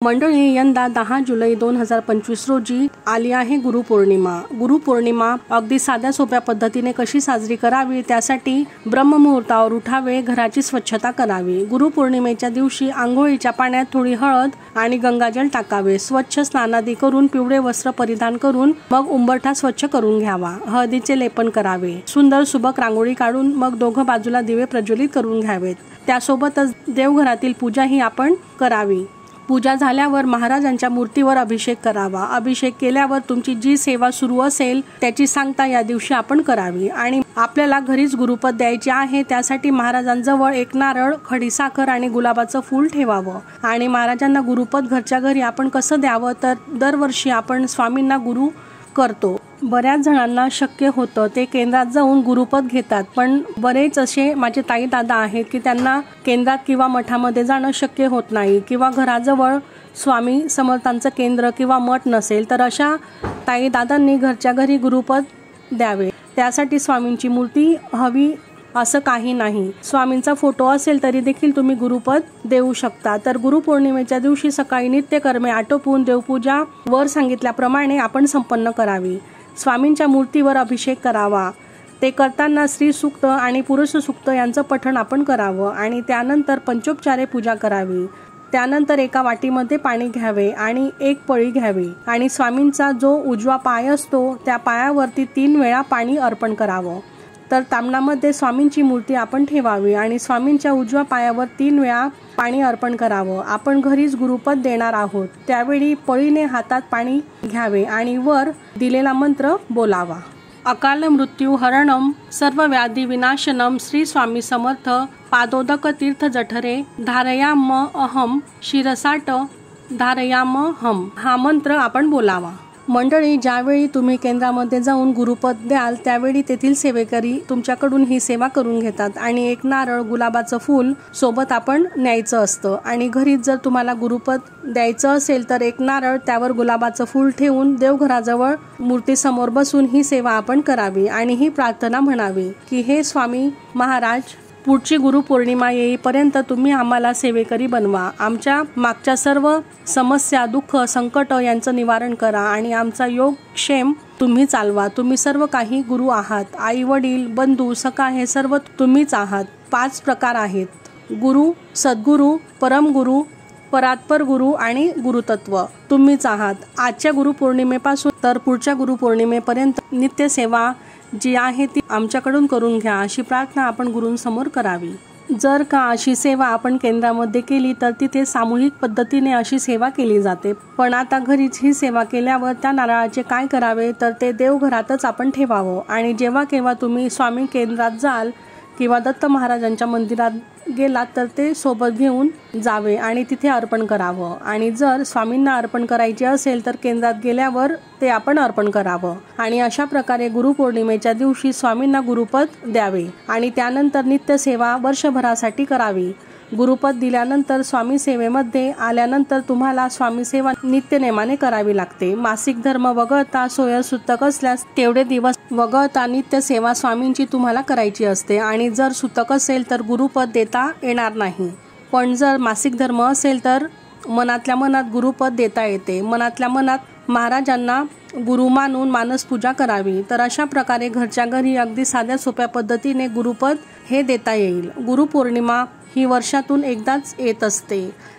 मंडळी, यंदा 10 जुलै 2025 रोजी आली आहे गुरुपौर्णिमा। गुरुपौर्णिमा अगदी साध्या सोप्या पद्धतीने कशी साजरी करावी त्यासाठी ब्रह्ममुहूर्तावर उठावे, घराची स्वच्छता करावी। गुरुपौर्णिमेच्या दिवशी आंघोळीच्या पाण्यात थोडी हळद आणि गंगाजल टाकावे। स्वच्छ स्नानादी करून पिवळे वस्त्र परिधान करून मग उंबरठा स्वच्छ करून घ्यावा। हळदीचे लेपन करावे। सुंदर सुबक रांगोळी काढून मग दोघं बाजूला दिवे प्रज्वलित करून घ्यावेत। त्यासोबतच देवघरातील पूजा ही आपण करावी। पूजा झाल्यावर महाराजांच्या मूर्तीवर अभिषेक करावा। अभिषेक केल्यावर तुमची जी सेवा सुरू असेल त्याची सांगता या दिवशी आपण करावी। आणि आपल्याला घरीच गुरुपद द्यायचे आहे, त्यासाठी महाराजांजवळ एक नारळ, खडीसाखर आणि गुलाबाचं फूल ठेवावं। आणि महाराजांना गुरुपद घरच्या घरी आपण कसं द्यावं, तर दरवर्षी आपण स्वामींना गुरु करतो। बऱ्याच जणांना शक्य होतं ते केंद्रात जाऊन गुरुपद घेतात, पण बरेच असे माझे ताई दादा आहेत की त्यांना केंद्रात किंवा मठामध्ये जाणं शक्य होत नाही, किंवा घराजवळ स्वामी समर्थांचं केंद्र किंवा मठ नसेल, तर अशा ताई दादांनी घरच्या घरी गुरुपद द्यावे। त्यासाठी स्वामींची मूर्ती हवी असं काही नाही, स्वामींचा फोटो असेल तरी देखील तुम्ही गुरुपद देऊ शकता। तर गुरुपौर्णिमेच्या दिवशी सकाळी नित्यकर्मे आटोपून देवपूजा वर सांगितल्याप्रमाणे आपण संपन्न करावी। स्वामींच्या मूर्तीवर अभिषेक करावा। ते करताना स्त्री सूक्त आणि पुरुष सूक्त यांचं पठण आपण करावं। आणि त्यानंतर पंचोपचारे पूजा करावी। त्यानंतर एका वाटीमध्ये पाणी घ्यावे आणि एक पळी घ्यावी आणि स्वामींचा जो उजवा पाय असतो त्या पायावरती 3 वेळा पाणी अर्पण करावं। तर तामणामध्ये स्वामींची मूर्ती आपण ठेवावी आणि स्वामींच्या उजव्या पायावर 3 वेळा पाणी अर्पण करावं। आपण घरीच गुरुपद देणार आहोत, त्यावेळी पळीने हातात पाणी घ्यावे आणि वर दिलेला मंत्र बोलावा। अकाल मृत्यू हरणम सर्व व्याधी विनाशनम श्री स्वामी समर्थ पादोदक तीर्थ जठरे धारयाम अहम शिरसाट धारयाम हम, हा मंत्र आपण बोलावा। मंडळी, ज्यावेळी तुम्ही केंद्रामध्ये जाऊन गुरुपद द्याल त्यावेळी तेथील सेवेकरी तुमच्याकडून ही सेवा करून घेतात आणि एक नारळ, गुलाबाचं फूल सोबत आपण न्यायचं असतं। आणि घरीच जर तुम्हाला गुरुपद द्यायचं असेल तर एक नारळ, त्यावर गुलाबाचं फूल ठेवून देवघराजवळ मूर्तीसमोर बसून ही सेवा आपण करावी आणि ही प्रार्थना म्हणावी की हे स्वामी महाराज, पुढची गुरुपौर्णिमा येईपर्यंत तुम्ही आम्हाला सेवेकरी बनवा। आमच्या मागच्या सर्व समस्या, दुःख, संकट यांचं निवारण करा आणि आमचा योग क्षेम तुम्ही चालवा। तुम्ही सर्व काही गुरु आहात। आई वडील, बंधू, सखा हे सर्व तुम्हीच आहात। 5 प्रकार आहेत: गुरु, सद्गुरु, परमगुरु, परात्पर गुरु आणि गुरुतत्व तुम्हीच आहात। आजच्या गुरुपौर्णिमेपासून तर पुढच्या गुरुपौर्णिमेपर्यंत नित्य सेवा जी आहे ती आमच्याकडून करून घ्या, अशी प्रार्थना आपण गुरूंसमोर करावी। जर का अशी सेवा आपण केंद्रामध्ये केली तर तिथे सामूहिक पद्धतीने अशी सेवा केली जाते, पण आता घरीच ही सेवा केल्यावर त्या नारळाचे काय करावे, तर ते देवघरातच आपण ठेवावं। आणि जेव्हा केव्हा तुम्ही स्वामी केंद्रात जाल किंवा दत्त महाराजांच्या मंदिरात गेलात तर ते सोबत घेऊन जावे आणि तिथे अर्पण करावं। आणि जर स्वामींना अर्पण करायचे असेल तर केंद्रात गेल्यावर ते आपण अर्पण करावं। आणि अशा प्रकारे गुरुपौर्णिमेच्या दिवशी स्वामींना गुरुपद द्यावे आणि त्यानंतर नित्य सेवा वर्षभरासाठी करावी। गुरुपद दिल्यानंतर स्वामी सेवेमध्ये आल्यानंतर तुम्हाला स्वामी सेवा नित्यनेमाने करावी लागते। मासिक धर्म वगळता सोयर सुतक असल्यास तेवढे दिवस वगळता नित्य सेवा स्वामींची तुम्हाला करायची असते। आणि जर सुतक असेल तर गुरुपद देता येणार नाही, पण जर मासिक धर्म असेल तर मनातल्या मनात गुरुपद देता येते। मनातल्या मनात महाराजांना गुरु मानून मानस पूजा करावी। तर अशा प्रकारे घरच्या घरी अगदी साध्या सोप्या पद्धतीने गुरुपद हे देता येईल। गुरुपौर्णिमा ही वर्षातून एकदाच येत असते,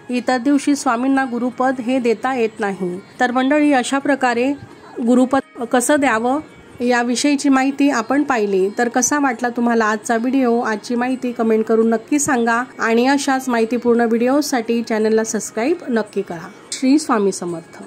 इतर दिवशी स्वामींना गुरुपद हे देता येत नाही। तर मंडळी, अशा प्रकारे गुरुपद कसं द्यावं याविषयीची माहिती आपण पाहिली। तर कसा वाटला तुम्हाला आजचा व्हिडिओ? आजची माहिती कमेंट करून नक्की सांगा आणि अशाच माहितीपूर्ण व्हिडिओसाठी चॅनलला सबस्क्राईब नक्की करा। श्री स्वामी समर्थ।